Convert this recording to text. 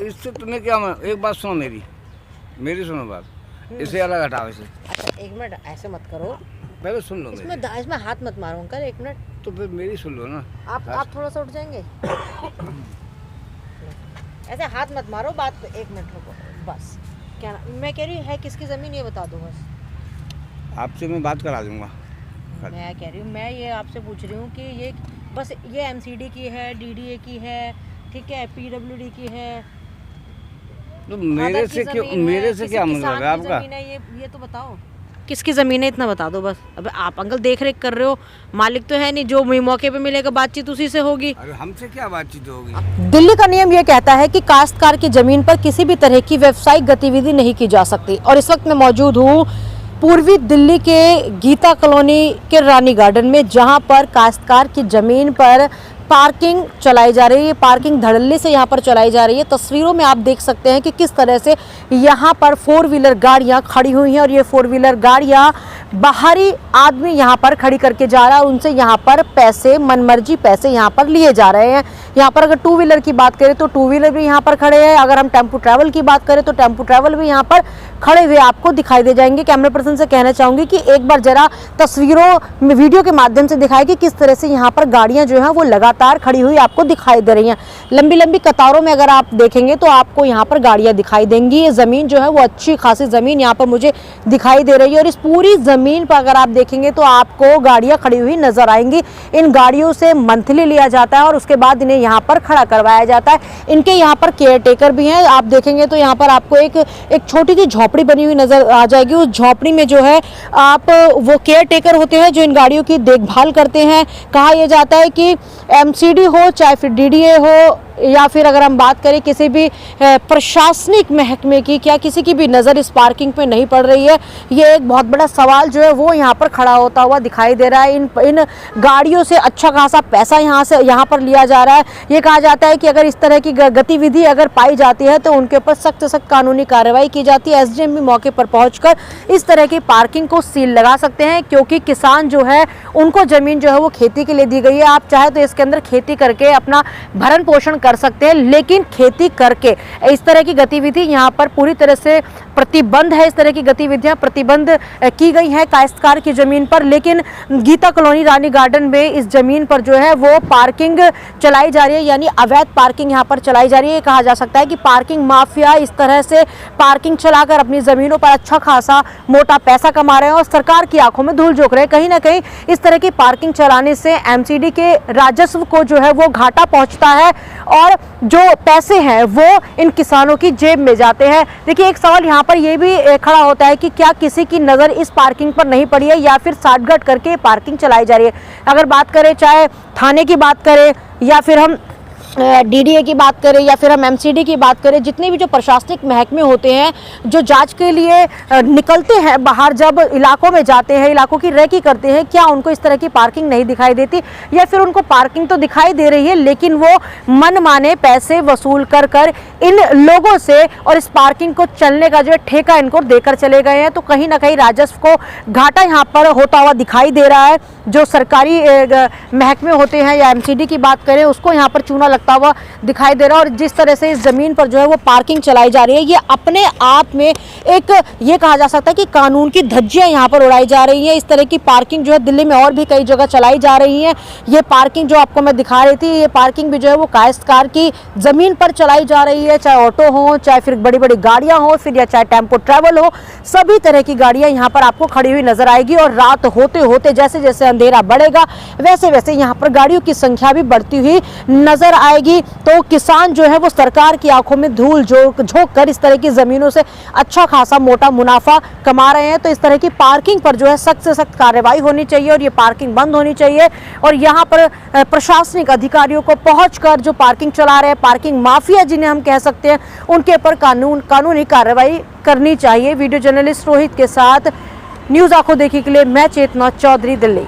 इससे तुम्हें क्या एक बात सुनो मेरी सुनो बात, इसे अलग हटाओ इसे। अच्छा एक मिनट, ऐसे मत करो, पहले सुन लो इसमें हाथ मत मारो अंकल, एक मिनट। तो फिर मेरी सुन लो ना। आप थोड़ा सा उठ जाएंगे। ऐसे हाथ मत मारो, बात एक मिनट रुको बस। क्या मैं कह रही हूँ है किसकी ज़मीन ये बता दो बस। आपसे मैं बात करा दूंगा। मैं कह रही हूँ, मैं ये आपसे पूछ रही हूँ कि ये बस ये एमसीडी की है, डीडीए की है, ठीक है, पीडब्ल्यूडी की है, तो मेरे से क्या मतलब है आपका? ये तो बताओ किसकी ज़मीन है, इतना बता दो बस। अब आप अंकल देख रेख कर रहे हो, मालिक तो है नहीं, जो मौके पे मिलेगा बातचीत उसी से होगी। अरे हमसे क्या बातचीत होगी? दिल्ली का नियम ये कहता है कि काश्तकार की जमीन पर किसी भी तरह की व्यावसायिक गतिविधि नहीं की जा सकती। और इस वक्त मैं मौजूद हूँ पूर्वी दिल्ली के गीता कॉलोनी के रानी गार्डन में, जहाँ पर काश्तकार की जमीन पर पार्किंग चलाई जा रही है। पार्किंग धड़ल्ले से यहाँ पर चलाई जा रही है। तस्वीरों में आप देख सकते हैं कि किस तरह से यहाँ पर 4 व्हीलर गाड़ियाँ खड़ी हुई हैं और ये 4 व्हीलर गाड़ियाँ बाहरी आदमी यहाँ पर खड़ी करके जा रहा है और उनसे यहाँ पर पैसे, मनमर्जी पैसे यहाँ पर लिए जा रहे हैं। यहाँ पर अगर 2 व्हीलर की बात करें तो 2 व्हीलर भी यहाँ पर खड़े हैं। अगर हम टेम्पो ट्रैवल की बात करें तो टेम्पो ट्रैवल भी यहाँ पर खड़े हुए आपको दिखाई दे जाएंगे। कैमरा पर्सन से कहना चाहूँगी कि एक बार जरा तस्वीरों में, वीडियो के माध्यम से दिखाएं कि किस तरह से यहाँ पर गाड़ियाँ जो हैं वो लगातार खड़ी हुई आपको दिखाई दे रही हैं। लंबी लंबी कतारों में अगर आप देखेंगे तो आपको यहाँ पर गाड़ियाँ दिखाई देंगी। ये ज़मीन जो है वो अच्छी खासी ज़मीन यहाँ पर मुझे दिखाई दे रही है और इस पूरी ज़मीन पर अगर आप देखेंगे तो आपको गाड़ियाँ खड़ी हुई नजर आएंगी। इन गाड़ियों से मंथली लिया जाता है और उसके बाद इन्हें यहाँ पर खड़ा करवाया जाता है। इनके यहाँ पर केयर टेकर भी हैं। आप देखेंगे तो यहाँ पर आपको एक छोटी सी झोपड़ी बनी हुई नजर आ जाएगी। उस झोपड़ी में जो है आप वो केयर टेकर होते हैं जो इन गाड़ियों की देखभाल करते हैं। कहा यह जाता है कि एमसीडी हो चाहे फिर डीडीए हो या फिर अगर हम बात करें किसी भी प्रशासनिक महकमे की, क्या किसी की भी नज़र इस पार्किंग पे नहीं पड़ रही है? ये एक बहुत बड़ा सवाल जो है वो यहाँ पर खड़ा होता हुआ दिखाई दे रहा है। इन गाड़ियों से अच्छा खासा पैसा यहाँ पर लिया जा रहा है। ये कहा जाता है कि अगर इस तरह की गतिविधि अगर पाई जाती है तो उनके ऊपर सख्त सख्त कानूनी कार्रवाई की जाती है। एसडीएम भी मौके पर पहुँचकर इस तरह की पार्किंग को सील लगा सकते हैं, क्योंकि किसान जो है उनको ज़मीन जो है वो खेती के लिए दी गई है। आप चाहे तो इसके अंदर खेती करके अपना भरण पोषण कर सकते हैं, लेकिन खेती करके इस तरह की गतिविधि यहाँ पर पूरी तरह से प्रतिबंध है। इस तरह की गतिविधियां प्रतिबंध की गई हैं काश्तकार की जमीन पर। लेकिन गीता कॉलोनी रानी गार्डन में इस जमीन पर जो है वो पार्किंग चलाई जा रही है, यानी अवैध पार्किंग यहाँ पर चलाई जा रही है। कहा जा सकता है कि पार्किंग माफिया इस तरह से पार्किंग चलाकर अपनी जमीनों पर अच्छा खासा मोटा पैसा कमा रहे हैं और सरकार की आंखों में धूल झोंक रहे हैं। कहीं ना कहीं इस तरह की पार्किंग चलाने से एमसीडी के राजस्व को जो है वो घाटा पहुंचता है और जो पैसे हैं वो इन किसानों की जेब में जाते हैं। देखिए एक सवाल यहाँ पर ये भी खड़ा होता है कि क्या किसी की नज़र इस पार्किंग पर नहीं पड़ी है या फिर साठगढ़ करके पार्किंग चलाई जा रही है? अगर बात करें चाहे थाने की बात करें या फिर हम डीडीए की बात करें या फिर हम एमसीडी की बात करें, जितने भी जो प्रशासनिक महकमे होते हैं जो जांच के लिए निकलते हैं बाहर, जब इलाकों में जाते हैं, इलाकों की रेकी करते हैं, क्या उनको इस तरह की पार्किंग नहीं दिखाई देती? या फिर उनको पार्किंग तो दिखाई दे रही है लेकिन वो मनमाने पैसे वसूल कर इन लोगों से और इस पार्किंग को चलने का जो ठेका इनको देकर चले गए हैं। तो कहीं ना कहीं राजस्व को घाटा यहाँ पर होता हुआ दिखाई दे रहा है। जो सरकारी महकमे होते हैं या एमसीडी की बात करें उसको यहाँ पर चूना लगता हुआ दिखाई दे रहा है। और जिस तरह से इस जमीन पर जो है वो पार्किंग चलाई जा रही है, ये अपने आप में एक ये कहा जा सकता है कि कानून की धज्जियां यहाँ पर उड़ाई जा रही हैं। इस तरह की पार्किंग जो है दिल्ली में और भी कई जगह चलाई जा रही है। ये पार्किंग जो आपको मैं दिखा रही थी, ये पार्किंग भी जो है वो काश्तकार की जमीन पर चलाई जा रही है, चाहे ऑटो हो, चाहे फिर बड़ी बड़ी गाड़ियां हो, फिर या चाहे टेम्पो ट्रैवल हो, सभी तरह की गाड़ियां यहाँ पर आपको खड़ी हुई नजर आएगी। और रात होते होते जैसे जैसे अंधेरा बढ़ेगा वैसे वैसे यहाँ पर गाड़ियों की संख्या भी बढ़ती हुई नजर आएगी। तो किसान जो है वो सरकार की आंखों में धूल झोंक कर इस तरह की जमीनों से अच्छा खासा मोटा मुनाफा कमा रहे हैं। तो इस तरह की पार्किंग पर जो है सख्त से सख्त कार्रवाई होनी चाहिए और ये पार्किंग बंद होनी चाहिए। और यहाँ पर प्रशासनिक अधिकारियों को पहुंचकर जो पार्किंग चला रहे हैं, पार्किंग माफिया जिन्हें हम कह सकते हैं, उनके ऊपर कानूनी कार्रवाई करनी चाहिए। वीडियो जर्नलिस्ट रोहित के साथ न्यूज़ आंखों देखी के लिए मैं चेतना चौधरी, दिल्ली।